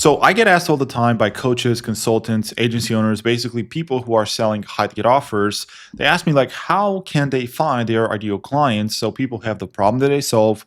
So I get asked all the time by coaches, consultants, agency owners, basically people who are selling high ticket offers. They ask me like, how can they find their ideal clients? So people who have the problem that they solve,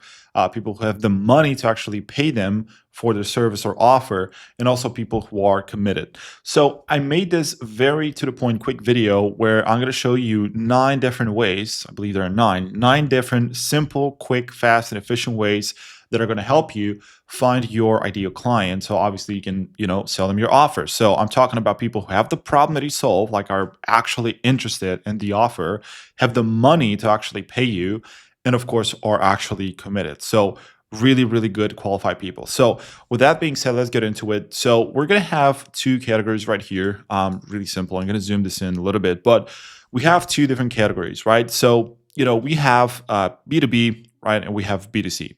people who have the money to actually pay them for their service or offer, and also people who are committed. So I made this very to the point, quick video where I'm going to show you 9 different ways. I believe there are nine different, simple, quick, fast, and efficient ways that are going to help you find your ideal client. So obviously you can, sell them your offer. So I'm talking about people who have the problem that you solve, like are actually interested in the offer, have the money to actually pay you, and of course are actually committed. So really, really good qualified people. So with that being said, let's get into it. So we're gonna have two categories right here. Really simple. I'm gonna zoom this in a little bit, but we have two different categories, right? So we have B2B, right, and we have B2C.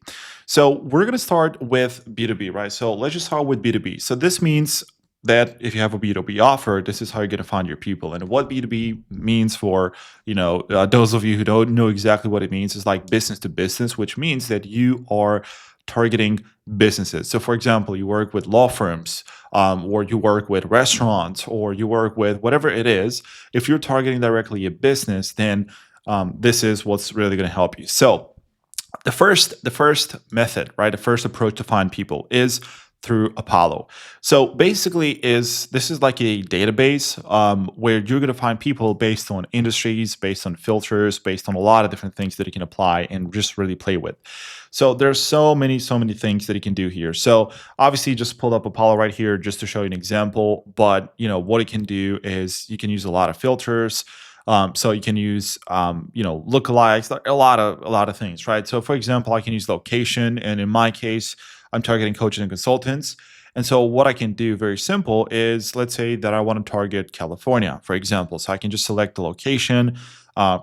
So we're going to start with B2B, right? So let's just start with B2B. So this means that if you have a B2B offer, this is how you're going to find your people. And what B2B means for, those of you who don't know exactly what it means is like business to business, which means that you are targeting businesses. So for example, you work with law firms, or you work with restaurants, or you work with whatever it is. If you're targeting directly a business, then this is what's really going to help you. So the first method, right? The first approach to find people is through Apollo. So basically, is this is like a database where you're going to find people based on industries, based on filters, based on a lot of different things that you can apply and just really play with. So there's so many things that you can do here. So obviously, just pulled up Apollo right here just to show you an example. But what it can do is you can use a lot of filters. So you can use, lookalikes, like a lot of things, right? So for example, I can use location, and in my case, I'm targeting coaches and consultants. And so what I can do very simple is, let's say that I want to target California, for example. So I can just select the location,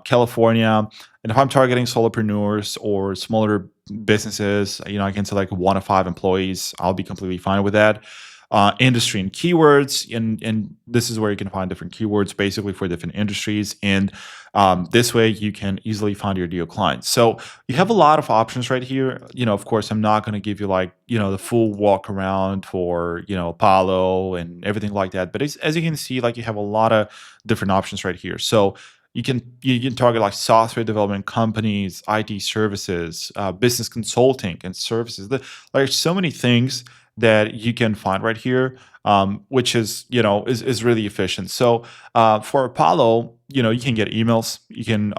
California, and if I'm targeting solopreneurs or smaller businesses, I can select 1 to 5 employees. I'll be completely fine with that. Industry and keywords, and this is where you can find different keywords basically for different industries, and this way you can easily find your ideal clients. So you have a lot of options right here. Of course, I'm not going to give you like the full walk around for Apollo and everything like that, but as you can see, like you have a lot of different options right here. So you can target like software development companies, IT services, business consulting and services. There's so many things that you can find right here, which is really efficient. So for Apollo, you can get emails, you can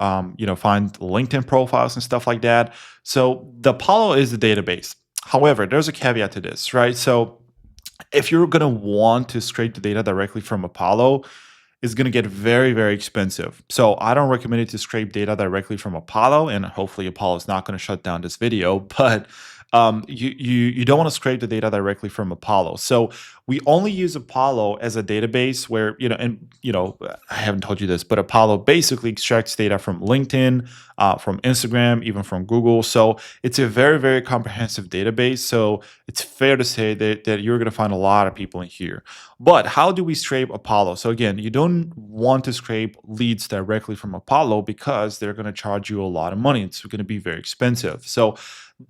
find LinkedIn profiles and stuff like that. So the Apollo is the database. However, there's a caveat to this, right? So if you're going to want to scrape the data directly from Apollo, it's going to get very, very expensive. So I don't recommend it to scrape data directly from Apollo, and hopefully Apollo is not going to shut down this video. But you don't want to scrape the data directly from Apollo. So we only use Apollo as a database where I haven't told you this, but Apollo basically extracts data from LinkedIn, from Instagram, even from Google. So it's a very, very comprehensive database. So it's fair to say that you're going to find a lot of people in here. But how do we scrape Apollo? So again, you don't want to scrape leads directly from Apollo because they're going to charge you a lot of money. It's going to be very expensive. So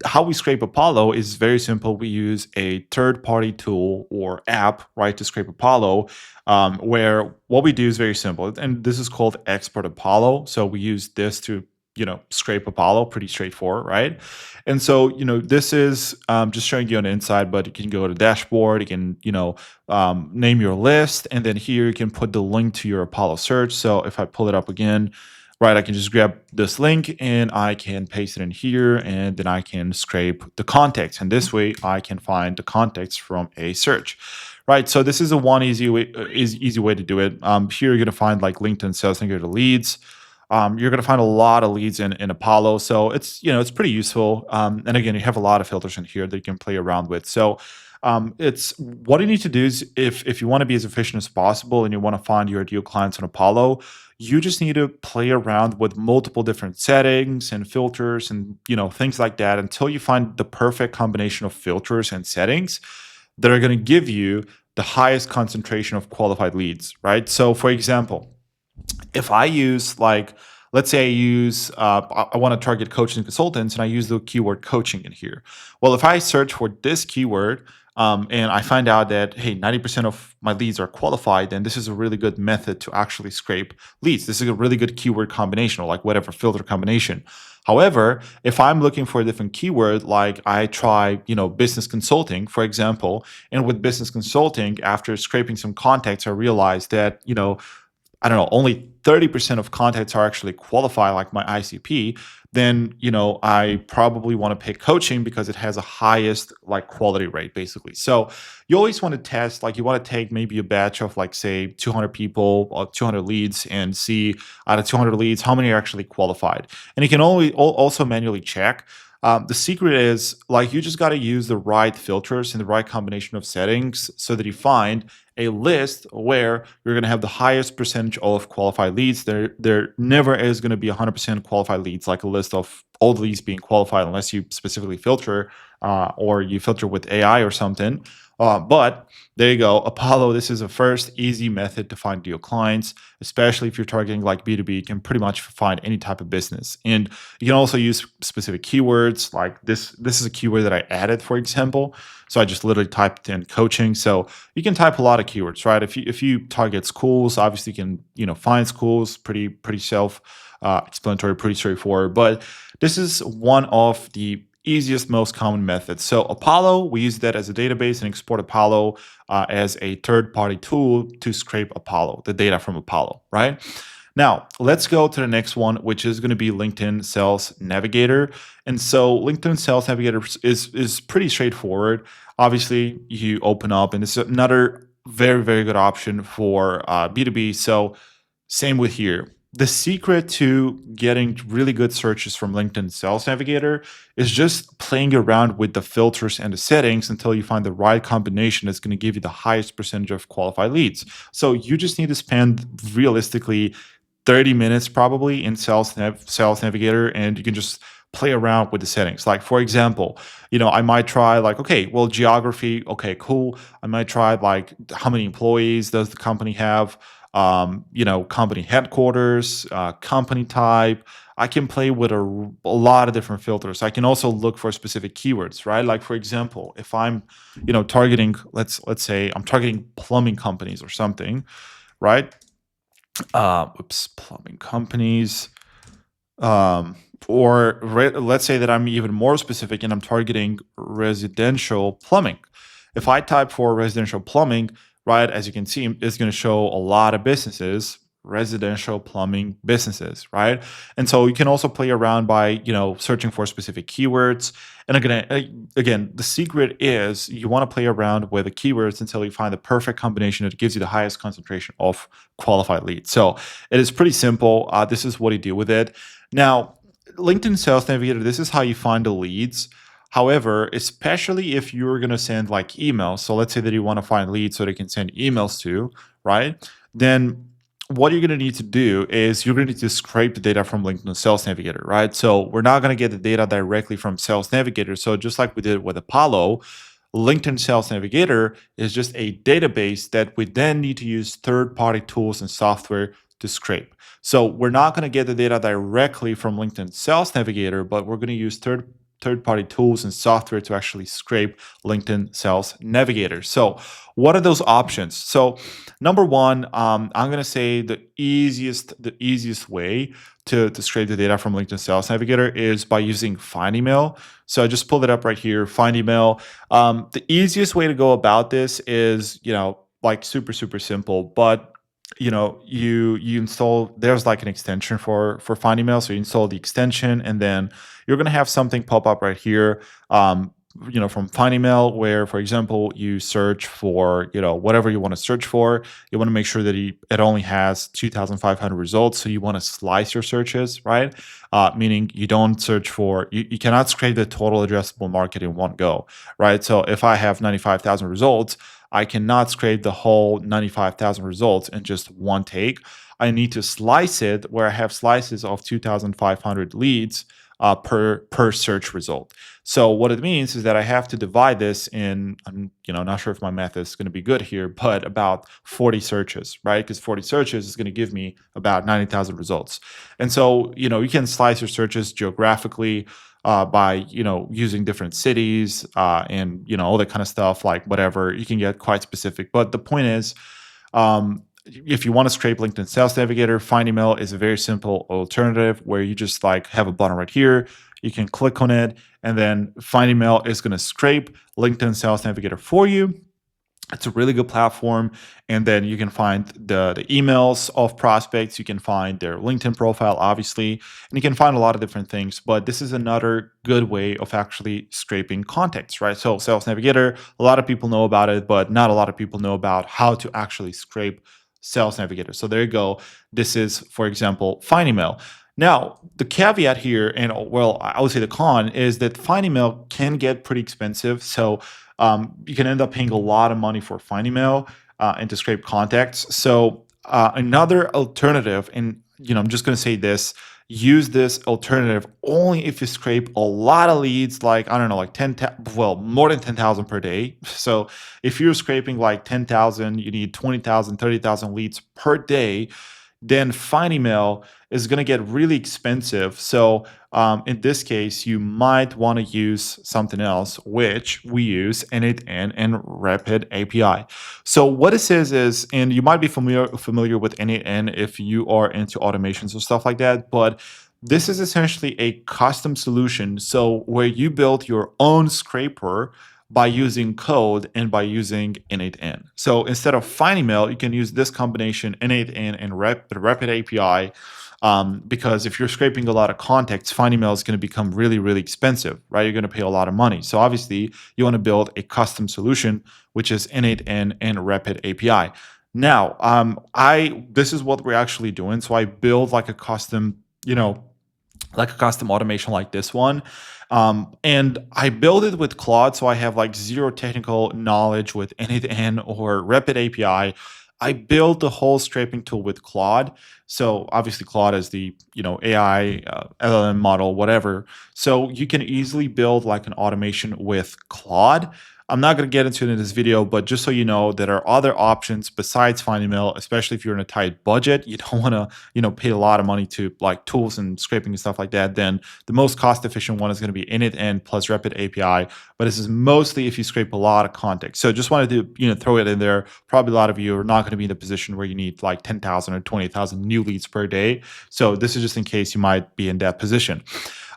how we scrape Apollo is very simple. We use a third-party tool or app, right, to scrape Apollo, where what we do is very simple, and this is called Export Apollo. So we use this to scrape Apollo, pretty straightforward, right? And so this is just showing you on the inside, but you can go to dashboard, you can name your list, and then here you can put the link to your Apollo search. So if I pull it up again, right, I can just grab this link and I can paste it in here, and then I can scrape the context. And this way I can find the context from a search, right? So this is a one easy way, easy way to do it. Here you're going to find like LinkedIn Sales Navigator leads. You're going to find a lot of leads in Apollo. So it's pretty useful. And again, you have a lot of filters in here that you can play around with. So it's what you need to do is if you want to be as efficient as possible and you want to find your ideal clients on Apollo, you just need to play around with multiple different settings and filters and things like that until you find the perfect combination of filters and settings that are going to give you the highest concentration of qualified leads, right? So for example, if I use like, let's say I want to target coaches and consultants and I use the keyword coaching in here. Well, if I search for this keyword, and I find out that, hey, 90% of my leads are qualified, then this is a really good method to actually scrape leads. This is a really good keyword combination, or like whatever filter combination. However, if I'm looking for a different keyword, like I try, business consulting, for example, and with business consulting, after scraping some contacts, I realized that, I don't know, only 30% of contacts are actually qualified, like my ICP, then, I probably want to pick coaching because it has a highest like quality rate basically. So you always want to test, like you want to take maybe a batch of like say 200 people or 200 leads and see out of 200 leads, how many are actually qualified. And you can also manually check. The secret is like you just got to use the right filters and the right combination of settings so that you find a list where you're going to have the highest percentage of qualified leads. There never is going to be 100% qualified leads, like a list of all the leads being qualified, unless you specifically filter or you filter with AI or something. But there you go. Apollo, this is a first easy method to find deal clients, especially if you're targeting like B2B. You can pretty much find any type of business. And you can also use specific keywords. Like this is a keyword that I added, for example. So I just literally typed in coaching. So you can type a lot of keywords, right? If you target schools, obviously you can find schools, pretty self explanatory, pretty straightforward. But this is one of the easiest, most common methods. So Apollo, we use that as a database and export Apollo as a third-party tool to scrape Apollo, the data from Apollo, right? Now, let's go to the next one, which is going to be LinkedIn Sales Navigator. And so LinkedIn Sales Navigator is pretty straightforward. Obviously, you open up, and this is another very, very good option for B2B. So same with here. The secret to getting really good searches from LinkedIn Sales Navigator is just playing around with the filters and the settings until you find the right combination that's going to give you the highest percentage of qualified leads. So you just need to spend realistically 30 minutes probably in Sales Navigator, and you can just play around with the settings. Like for example, I might try like, okay, well, geography, okay, cool. I might try like how many employees does the company have? Company headquarters, company type. I can play with a lot of different filters. I can also look for specific keywords, right? Like for example, if I'm, targeting, let's say I'm targeting plumbing companies or something, right? Plumbing companies. Let's say that I'm even more specific and I'm targeting residential plumbing. If I type for residential plumbing, right, as you can see, it's going to show a lot of businesses, residential plumbing businesses, right? And so you can also play around by, searching for specific keywords. And again, the secret is you want to play around with the keywords until you find the perfect combination that gives you the highest concentration of qualified leads. So it is pretty simple. This is what you do with it. Now, LinkedIn Sales Navigator, this is how you find the leads. However, especially if you're going to send like emails, so let's say that you want to find leads so they can send emails to, right? Then what you're going to need to do is you're going to need to scrape the data from LinkedIn Sales Navigator, right? So we're not going to get the data directly from Sales Navigator. So just like we did with Apollo, LinkedIn Sales Navigator is just a database that we then need to use third-party tools and software to scrape. So we're not going to get the data directly from LinkedIn Sales Navigator, but we're going to use third-party tools and software to actually scrape LinkedIn Sales Navigator. So what are those options? So number one, I'm going to say the easiest way to scrape the data from LinkedIn Sales Navigator is by using Find Email. So I just pulled it up right here, Find Email. The easiest way to go about this is, like super, super simple, but you install, there's like an extension for Find Email. So you install the extension, and then you're going to have something pop up right here, from Find Email, where, for example, you search for, whatever you want to search for. You want to make sure that it only has 2,500 results. So you want to slice your searches, right? Meaning you don't search for, you cannot scrape the total addressable market in one go, right? So if I have 95,000 results, I cannot scrape the whole 95,000 results in just one take. I need to slice it where I have slices of 2,500 leads per search result. So what it means is that I have to divide this in, I'm not sure if my math is going to be good here, but about 40 searches, right? Because 40 searches is going to give me about 90,000 results. And so, you can slice your searches geographically. by using different cities and all that kind of stuff. Like whatever, you can get quite specific. But the point is, if you want to scrape LinkedIn Sales Navigator, Find Email is a very simple alternative where you just like have a button right here. You can click on it, and then Find Email is going to scrape LinkedIn Sales Navigator for you. It's a really good platform. And then you can find the emails of prospects. You can find their LinkedIn profile, obviously, and you can find a lot of different things. But this is another good way of actually scraping contacts, right? So Sales Navigator, a lot of people know about it, but not a lot of people know about how to actually scrape Sales Navigator. So there you go. This is, for example, Find Email. Now, the caveat here, and well, I would say the con, is that Find Email can get pretty expensive. So you can end up paying a lot of money for Find Email and to scrape contacts. So another alternative, and I'm just going to say this: use this alternative only if you scrape a lot of leads, like I don't know, like more than 10,000 per day. So if you're scraping like 10,000, you need 20,000, 30,000 leads per day, then Find Email is going to get really expensive. So in this case, you might want to use something else, which we use N8N and Rapid API. So what this is, and you might be familiar with N8N if you are into automations or stuff like that, but this is essentially a custom solution. So where you build your own scraper by using code and by using N8N. So instead of Find Email, you can use this combination, N8N and Rapid API, because if you're scraping a lot of contacts, Find Email is going to become really, really expensive, right? You're going to pay a lot of money. So obviously, you want to build a custom solution, which is N8N and Rapid API. Now, this is what we're actually doing. So I build like a custom, automation like this one. And I build it with Claude, so I have like zero technical knowledge with N8N or Rapid API. I built the whole scraping tool with Claude. So obviously Claude is the AI LLM model, whatever. So you can easily build like an automation with Claude. I'm not going to get into it in this video, but just so you know, there are other options besides Find Email, especially if you're in a tight budget. You don't want to, pay a lot of money to like tools and scraping and stuff like that. Then the most cost efficient one is going to be N8N plus Rapid API. But this is mostly if you scrape a lot of context. So just wanted to, throw it in there. Probably a lot of you are not going to be in a position where you need like 10,000 or 20,000 new leads per day. So this is just in case you might be in that position.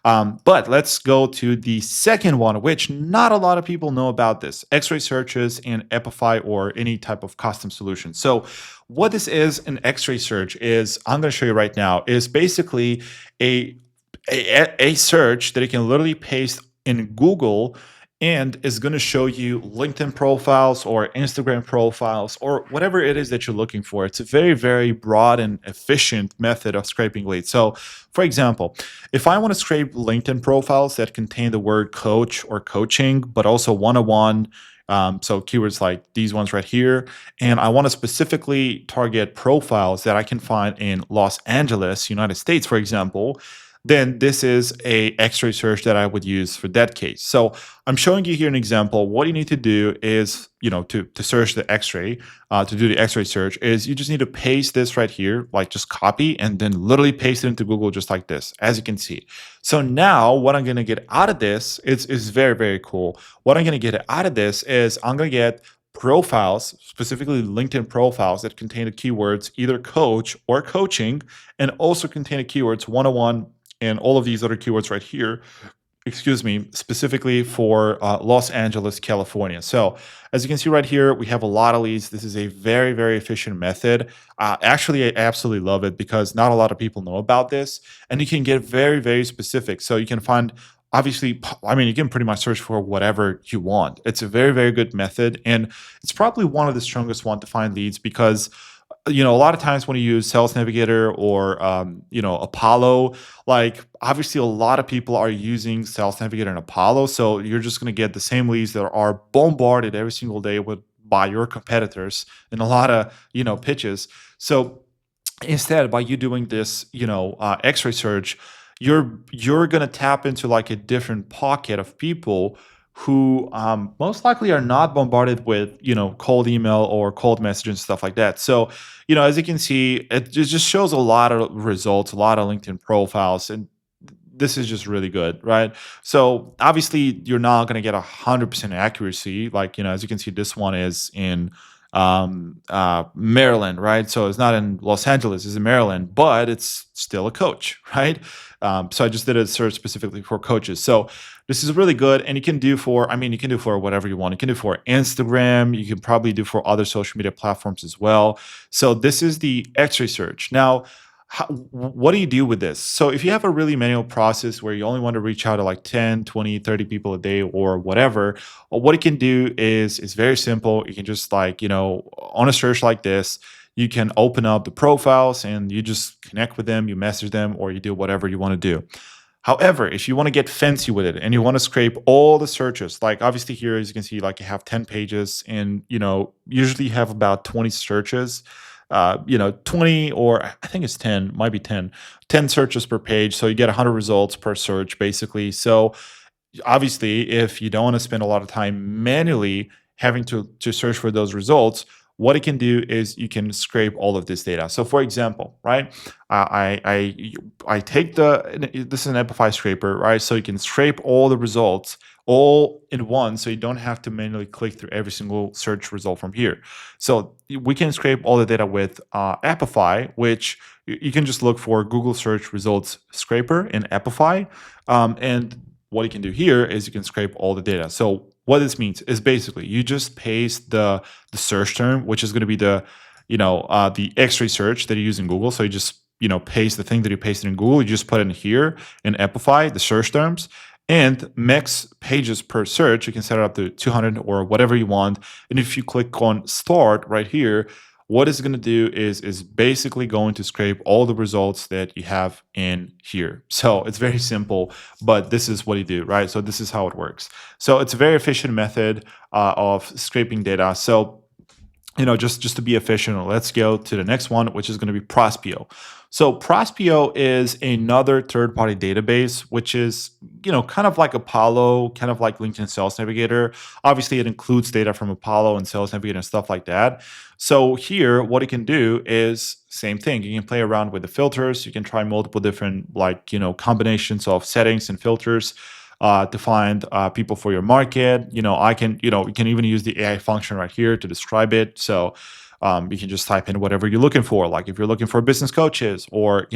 But let's go to the second one, which not a lot of people know about this: X-ray searches and Epify or any type of custom solution. So what this is, an X-ray search, is, I'm going to show you right now, is basically a search that you can literally paste in Google and is going to show you LinkedIn profiles or Instagram profiles or whatever it is that you're looking for. It's a very, very broad and efficient method of scraping leads. So, for example, if I want to scrape LinkedIn profiles that contain the word coach or coaching, but also one-on-one, so keywords like these ones right here, and I want to specifically target profiles that I can find in Los Angeles, United States, for example, then this is a X-ray search that I would use for that case. So I'm showing you here an example. What you need to do is, to search the X-ray, to do the X-ray search, is you just need to paste this right here, like just copy and then literally paste it into Google just like this, as you can see. So now what I'm going to get out of this is very, very cool. What I'm going to get out of this is I'm going to get profiles, specifically LinkedIn profiles that contain the keywords either coach or coaching, and also contain the keywords one-on-one and all of these other keywords right here, specifically for Los Angeles, California. So as you can see right here, we have a lot of leads. This is a very, very efficient method. Actually, I absolutely love it because not a lot of people know about this, and you can get very, very specific. So you can find, obviously, you can pretty much search for whatever you want. It's a very, very good method, and it's probably one of the strongest one to find leads because a lot of times when you use Sales Navigator or Apollo, like obviously a lot of people are using Sales Navigator and Apollo, so you're just going to get the same leads that are bombarded every single day by your competitors in a lot of pitches. So instead, by you doing this X-ray search, you're going to tap into like a different pocket of people who most likely are not bombarded with cold email or cold message and stuff like that. So as you can see, it just shows a lot of results, a lot of LinkedIn profiles, and this is just really good, right? So obviously you're not going to get 100% accuracy. Like, as you can see, this one is in Maryland, right? So it's not in Los Angeles, it's in Maryland, but it's still a coach, right? So I just did a search specifically for coaches. So this is really good, and you can do for, I mean, you can do for whatever you want. You can do for Instagram. You can probably do for other social media platforms as well. So this is the X-ray search. Now, what do you do with this? So if you have a really manual process where you only want to reach out to like 10, 20, 30 people a day or whatever, what you can do is very simple. You can just like, on a search like this, you can open up the profiles and you just connect with them, you message them, or you do whatever you want to do. However, if you want to get fancy with it and you want to scrape all the searches, like obviously here, as you can see, like you have 10 pages and, usually you have about 20 searches, 20, or I think it's 10, might be 10 searches per page. So you get 100 results per search basically. So obviously, if you don't want to spend a lot of time manually having to search for those results, what it can do is you can scrape all of this data. So, for example, right, I take this is an Amplify scraper, right? So you can scrape all the results all in one, so you don't have to manually click through every single search result from here. So we can scrape all the data with Amplify, which you can just look for Google search results scraper in Amplify, and what you can do here is you can scrape all the data. So what this means is basically you just paste the search term, which is going to be the X-ray search that you use in Google. So you just paste the thing that you pasted in Google. You just put it in here and Amplify the search terms. And max pages per search, you can set it up to 200 or whatever you want. And if you click on start right here, what it's going to do is basically going to scrape all the results that you have in here. So it's very simple, but this is what you do, right? So this is how it works. So it's a very efficient method of scraping data. So just to be efficient, let's go to the next one, which is going to be Prospeo. So Prospeo is another third-party database, which is, kind of like Apollo, kind of like LinkedIn Sales Navigator. Obviously, it includes data from Apollo and Sales Navigator and stuff like that. So here, what it can do is same thing. You can play around with the filters. You can try multiple different, combinations of settings and filters to find people for your market. You can even use the AI function right here to describe it. So you can just type in whatever you're looking for. Like if you're looking for business coaches or,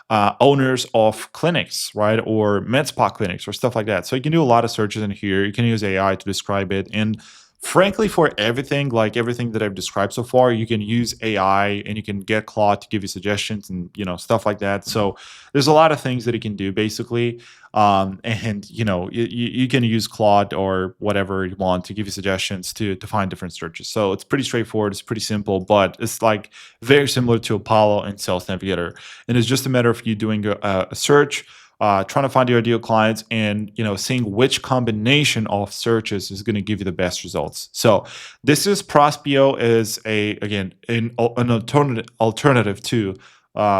owners of clinics, right? Or med spa clinics or stuff like that. So you can do a lot of searches in here. You can use AI to describe it. And frankly, for everything, like everything that I've described so far, you can use AI and you can get Claude to give you suggestions and stuff like that. So there's a lot of things that it can do basically, and you can use Claude or whatever you want to give you suggestions to find different searches. So it's pretty straightforward. It's pretty simple, but it's like very similar to Apollo and Sales Navigator. And it's just a matter of you doing a search, trying to find your ideal clients and seeing which combination of searches is going to give you the best results. So this is Prospeo is an alternative to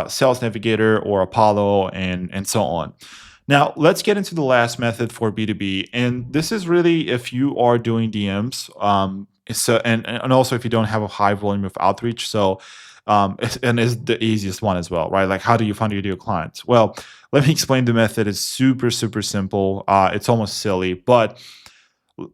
Sales Navigator or Apollo and so on. Now let's get into the last method for B2B, and this is really if you are doing DMs, and also if you don't have a high volume of outreach. So and is the easiest one as well, right? Like how do you find your ideal clients? Well, let me explain the method. It's super, super simple. It's almost silly, but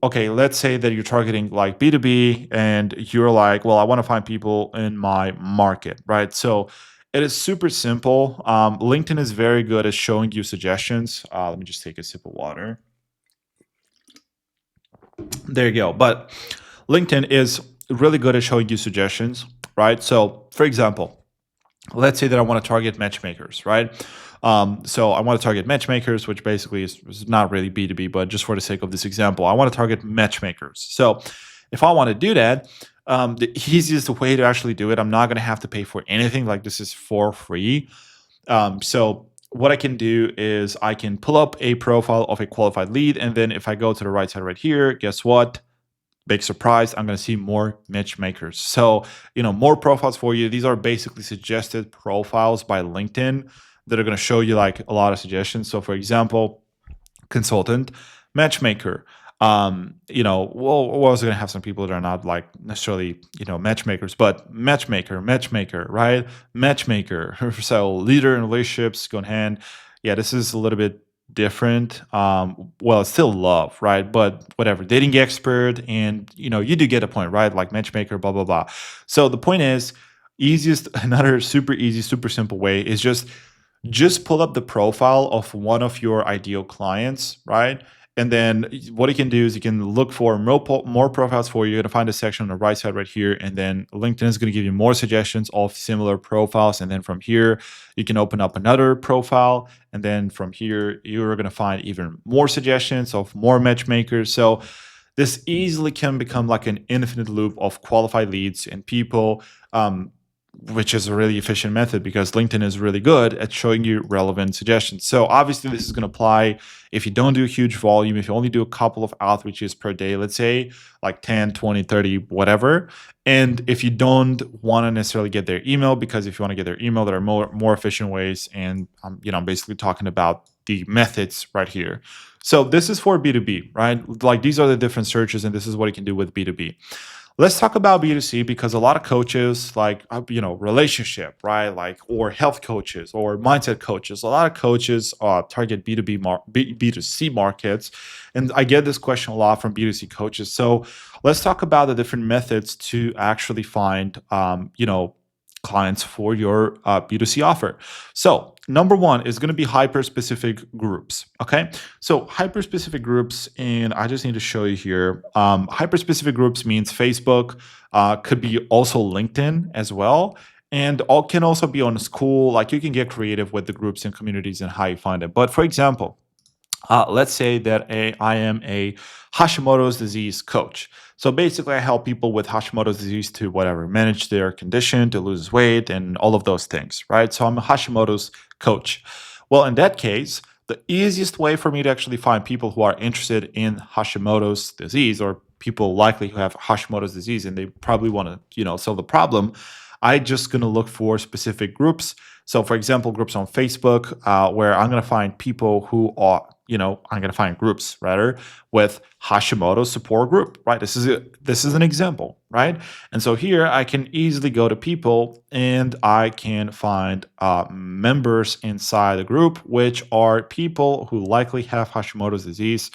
okay, let's say that you're targeting like B2B and you're like, well, I want to find people in my market, right? So it is super simple. LinkedIn is very good at showing you suggestions. Let me just take a sip of water. There you go. But LinkedIn is really good at showing you suggestions, right? So, for example, let's say that I want to target matchmakers, right? So I want to target matchmakers, which basically is not really B2B, but just for the sake of this example, I want to target matchmakers. So if I want to do that, the easiest way to actually do it, I'm not going to have to pay for anything. Like this is for free. So what I can do is I can pull up a profile of a qualified lead. And then if I go to the right side right here, guess what? Big surprise, I'm going to see more matchmakers. So, more profiles for you. These are basically suggested profiles by LinkedIn that are going to show you like a lot of suggestions. So, for example, consultant, matchmaker. Well, we're also going to have some people that are not like necessarily, matchmakers, but matchmaker, right? Matchmaker. So, leader in relationships go in hand. Yeah, this is a little bit different. Well, it's still love, right? But whatever, dating expert, and you do get a point, right? Like matchmaker, blah blah blah. So the point is, easiest, another super easy, super simple way is just pull up the profile of one of your ideal clients, right? And then what you can do is you can look for more profiles for you. You're going to find a section on the right side right here. And then LinkedIn is going to give you more suggestions of similar profiles. And then from here, you can open up another profile. And then from here, you're going to find even more suggestions of more matchmakers. So this easily can become like an infinite loop of qualified leads and people. Which is a really efficient method because LinkedIn is really good at showing you relevant suggestions. So obviously this is going to apply if you don't do a huge volume, if you only do a couple of outreaches per day, let's say like 10, 20, 30, whatever. And if you don't want to necessarily get their email, because if you want to get their email, there are more efficient ways. And I'm basically talking about the methods right here. So this is for B2B, right? Like these are the different searches, and this is what you can do with B2B. Let's talk about B2C because a lot of coaches, like, relationship, right? Like, or health coaches or mindset coaches, a lot of coaches target B2C markets. And I get this question a lot from B2C coaches. So let's talk about the different methods to actually find, clients for your B2C offer. So number one is going to be hyper specific groups. Okay. So hyper specific groups, and I just need to show you here. Hyper specific groups means Facebook, could be also LinkedIn as well. And all can also be on school. Like you can get creative with the groups and communities and how you find it. But for example, let's say that I am a Hashimoto's disease coach. So basically, I help people with Hashimoto's disease to whatever, manage their condition, to lose weight, and all of those things, right? So I'm a Hashimoto's coach. Well, in that case, the easiest way for me to actually find people who are interested in Hashimoto's disease, or people likely who have Hashimoto's disease and they probably want to, solve the problem, I just going to look for specific groups. So, for example, groups on Facebook, where I'm going to find people who are, I'm going to find groups rather with Hashimoto support group, right? This is an example, right? And so here I can easily go to people and I can find members inside the group, which are people who likely have Hashimoto's disease,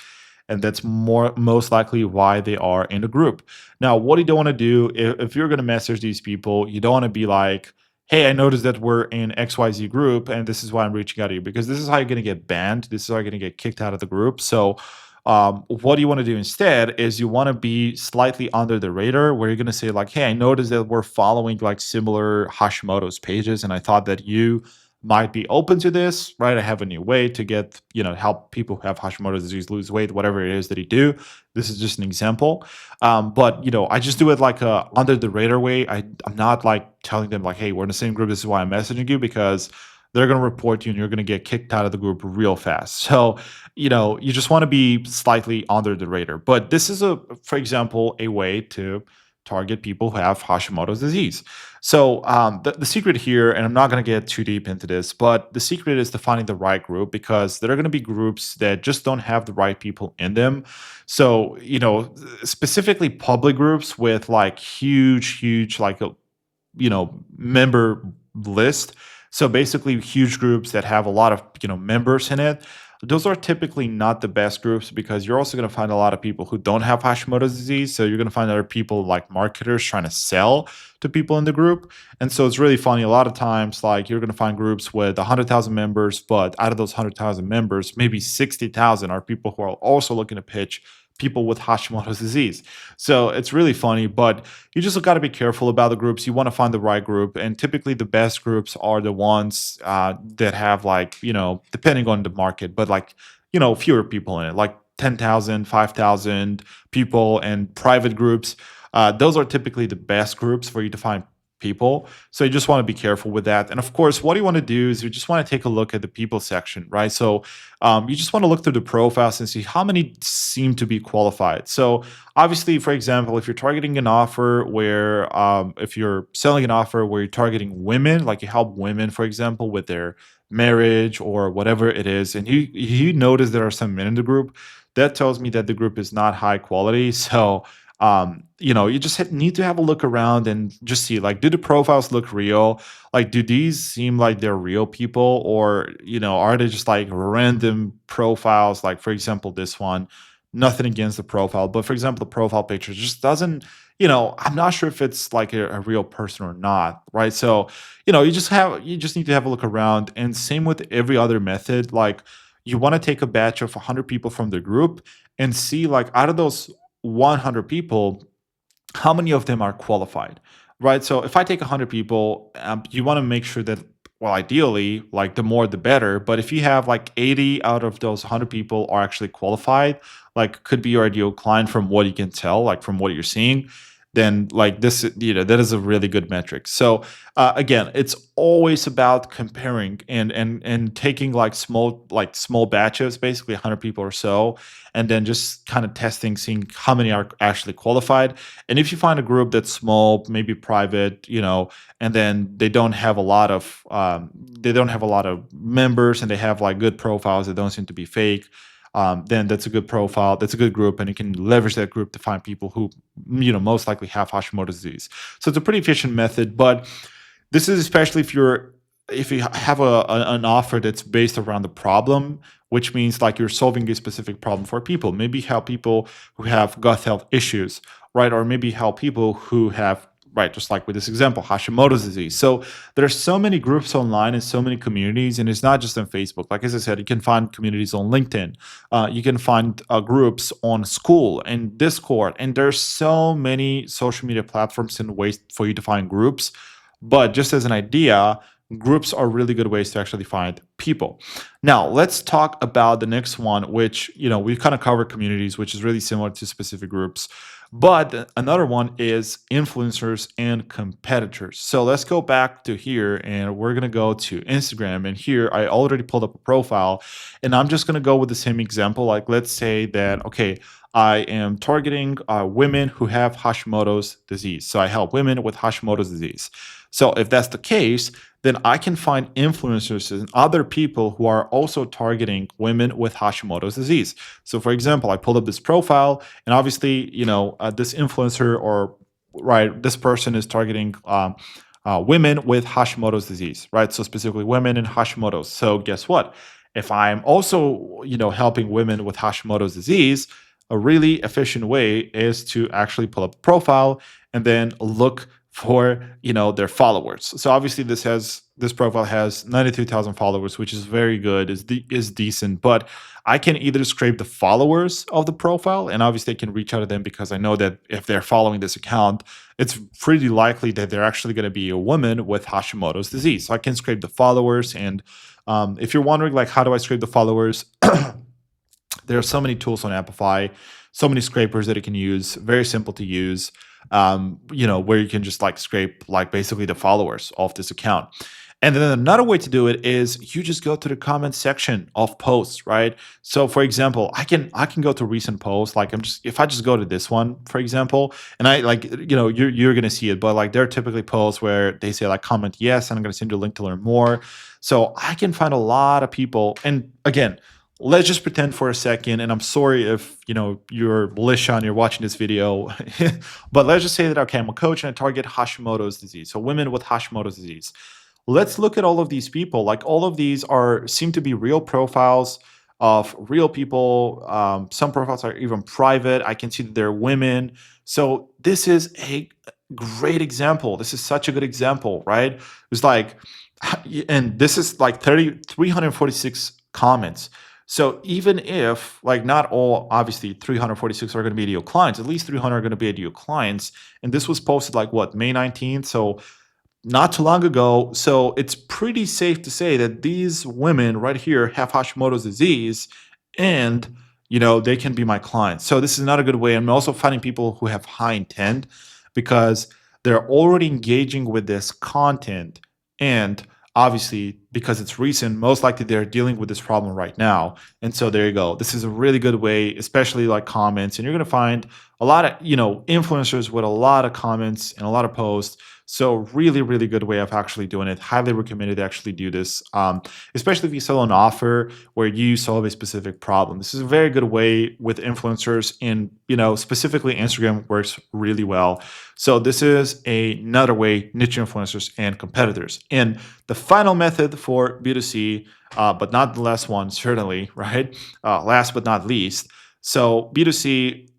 and that's most likely why they are in the group. Now, what you don't want to do if you're going to message these people, you don't want to be like, hey, I noticed that we're in XYZ group and this is why I'm reaching out to you, because this is how you're going to get banned. This is how you're going to get kicked out of the group. So what you want to do instead is you want to be slightly under the radar, where you're going to say like, hey, I noticed that we're following like similar Hashimoto's pages, and I thought that you might be open to this, right? I have a new way to get, help people who have Hashimoto's disease lose weight, whatever it is that you do. This is just an example. But, I just do it like a under the radar way. I'm not like telling them like, hey, we're in the same group. This is why I'm messaging you, because they're going to report you and you're going to get kicked out of the group real fast. So, you just want to be slightly under the radar. But this is for example, a way to target people who have Hashimoto's disease. So the secret here, and I'm not going to get too deep into this, but the secret is to finding the right group, because there are going to be groups that just don't have the right people in them. So, specifically public groups with like huge, like a, member list. So basically huge groups that have a lot of, members in it. Those are typically not the best groups, because you're also going to find a lot of people who don't have Hashimoto's disease. So you're going to find other people like marketers trying to sell to people in the group. And so it's really funny. A lot of times, like you're going to find groups with 100,000 members, but out of those 100,000 members, maybe 60,000 are people who are also looking to pitch people with Hashimoto's disease. So it's really funny, but you just got to be careful about the groups. You want to find the right group. And typically the best groups are the ones that have like, depending on the market, but like, fewer people in it, like 10,000, 5,000 people, and private groups. Those are typically the best groups for you to find people. So you just want to be careful with that. And of course, what you want to do is you just want to take a look at the people section, right? So you just want to look through the profiles and see how many seem to be qualified. So obviously, for example, if you're targeting an offer where, if you're selling an offer where you're targeting women, like you help women, for example, with their marriage or whatever it is, and you notice there are some men in the group, that tells me that the group is not high quality. So You just need to have a look around and just see, like, do the profiles look real? Like, do these seem like they're real people, or are they just like random profiles? Like, for example, this one. Nothing against the profile, but for example, the profile picture just doesn't. I'm not sure if it's like a real person or not, right? So, you just need to have a look around, and same with every other method. Like, you want to take a batch of 100 people from the group and see, like, out of those 100 people, how many of them are qualified, right? So if I take 100 people, you want to make sure that, well, ideally, like, the more the better. But if you have like 80 out of those 100 people are actually qualified, like, could be your ideal client from what you can tell, like from what you're seeing, then, like, this, that is a really good metric. So again, it's always about comparing and taking like small batches, basically 100 people or so, and then just kind of testing, seeing how many are actually qualified. And if you find a group that's small, maybe private, and then they don't have a lot of members, and they have like good profiles that don't seem to be fake, then that's a good profile. That's a good group, and you can leverage that group to find people who, most likely have Hashimoto's disease. So it's a pretty efficient method, but this is especially if you have an offer that's based around the problem, which means like you're solving a specific problem for people. Maybe help people who have gut health issues, right? Or maybe help people who have, right, just like with this example, Hashimoto's disease. So there's so many groups online and so many communities, and it's not just on Facebook. Like, as I said, you can find communities on LinkedIn. You can find groups on School and Discord, and there's so many social media platforms and ways for you to find groups. But just as an idea, groups are really good ways to actually find people. Now, let's talk about the next one, which, we kind of covered communities, which is really similar to specific groups. But another one is influencers and competitors. So let's go back to here, and we're going to go to Instagram. And here I already pulled up a profile, and I'm just going to go with the same example. Like, let's say that, okay, I am targeting women who have Hashimoto's disease. So I help women with Hashimoto's disease. So if that's the case, then I can find influencers and other people who are also targeting women with Hashimoto's disease. So, for example, I pulled up this profile, and obviously, this influencer, or right, this person is targeting women with Hashimoto's disease, right? So specifically women in Hashimoto's. So guess what? If I'm also, helping women with Hashimoto's disease, a really efficient way is to actually pull up a profile and then look for, their followers. So obviously this profile has 93,000 followers, which is very good, is decent. But I can either scrape the followers of the profile, and obviously I can reach out to them because I know that if they're following this account, it's pretty likely that they're actually going to be a woman with Hashimoto's disease. So I can scrape the followers. And if you're wondering, like, how do I scrape the followers? There are so many tools on Amplify, so many scrapers that you can use, very simple to use, where you can just like scrape like basically the followers of this account. And then another way to do it is you just go to the comment section of posts, right? So for example, I can go to recent posts. Like, if I just go to this one, for example, and I like, you're gonna see it, but like there are typically posts where they say like comment yes, and I'm gonna send you a link to learn more. So I can find a lot of people. And again, let's just pretend for a second, and I'm sorry if you're Lisha and you're watching this video, but let's just say that, okay, I'm a coach and I target Hashimoto's disease, so women with Hashimoto's disease. Let's look at all of these people. Like, all of these seem to be real profiles of real people. Some profiles are even private. I can see that they're women. So this is a great example. This is such a good example, right? It's like, and this is like 346 comments. So even if, like, not all, obviously 346 are going to be ideal clients, at least 300 are going to be ideal clients. And this was posted like what, May 19th? So not too long ago. So it's pretty safe to say that these women right here have Hashimoto's disease, and they can be my clients. So this is not a good way. I'm also finding people who have high intent because they're already engaging with this content, and obviously because it's recent, most likely they're dealing with this problem right now. And so there you go. This is a really good way, especially like comments. And you're going to find a lot of, influencers with a lot of comments and a lot of posts. So really, really good way of actually doing it. Highly recommended to actually do this, especially if you sell an offer where you solve a specific problem. This is a very good way with influencers, and specifically Instagram works really well. So this is another way, niche influencers and competitors. And the final method for B2C, but not the last one, certainly, right? Last but not least. So B2C,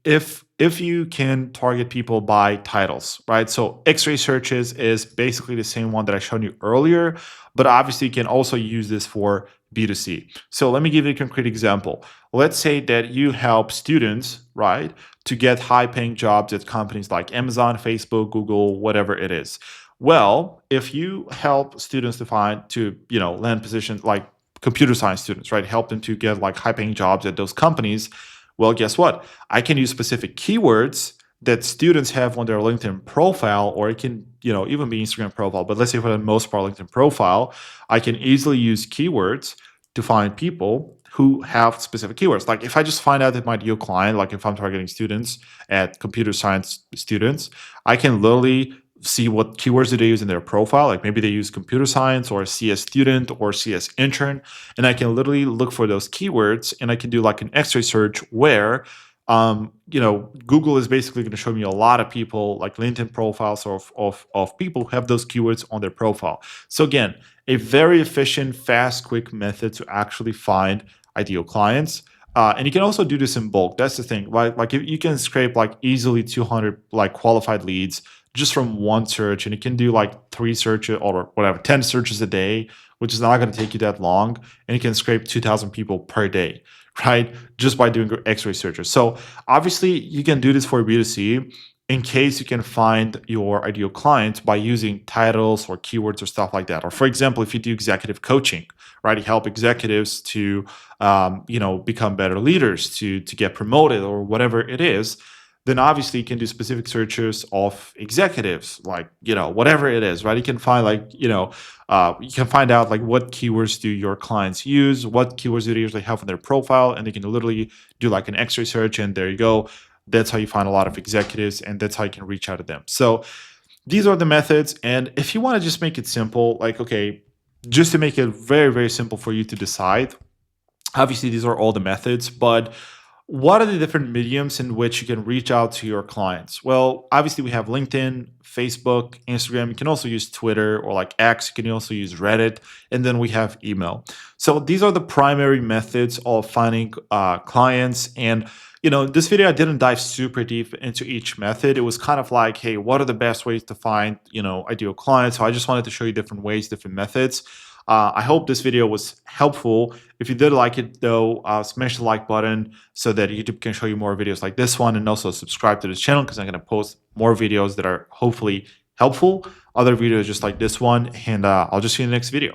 if you can target people by titles, right? So X-ray searches is basically the same one that I showed you earlier, but obviously you can also use this for B2C. So let me give you a concrete example. Let's say that you help students, right, to get high-paying jobs at companies like Amazon, Facebook, Google, whatever it is. Well, if you help students land positions like computer science students, right? Help them to get like high-paying jobs at those companies. Well, guess what? I can use specific keywords that students have on their LinkedIn profile, or it can, even be Instagram profile. But let's say for the most part, LinkedIn profile, I can easily use keywords to find people who have specific keywords. Like if I just find out that my ideal client, like if I'm targeting students at computer science students, I can literally see what keywords do they use in their profile. Like maybe they use computer science or CS student or CS intern. And I can literally look for those keywords, and I can do like an X-ray search where, Google is basically going to show me a lot of people, like LinkedIn profiles of people who have those keywords on their profile. So again, a very efficient, fast, quick method to actually find ideal clients. And you can also do this in bulk. That's the thing. Like if you can scrape like easily 200 like qualified leads just from one search, and you can do like 3 searches or whatever, 10 searches a day, which is not going to take you that long, and you can scrape 2,000 people per day, right? Just by doing X-ray searches. So obviously you can do this for B2C in case you can find your ideal clients by using titles or keywords or stuff like that. Or for example, if you do executive coaching, right, you help executives to become better leaders, to get promoted or whatever it is, then obviously you can do specific searches of executives, like, whatever it is, right? You can find you can find out like what keywords do your clients use, what keywords do they usually have on their profile, and they can literally do like an X-ray search, and there you go. That's how you find a lot of executives, and that's how you can reach out to them. So these are the methods. And if you want to just make it simple, like, okay, just to make it very, very simple for you to decide, obviously these are all the methods, but what are the different mediums in which you can reach out to your clients? Well, obviously we have LinkedIn, Facebook, Instagram. You can also use Twitter or like X. You can also use Reddit. And then we have email. So these are the primary methods of finding clients. And, this video, I didn't dive super deep into each method. It was kind of like, hey, what are the best ways to find, ideal clients? So I just wanted to show you different ways, different methods. I hope this video was helpful. If you did like it, though, smash the like button so that YouTube can show you more videos like this one, and also subscribe to this channel because I'm going to post more videos that are hopefully helpful, other videos just like this one, and I'll just see you in the next video.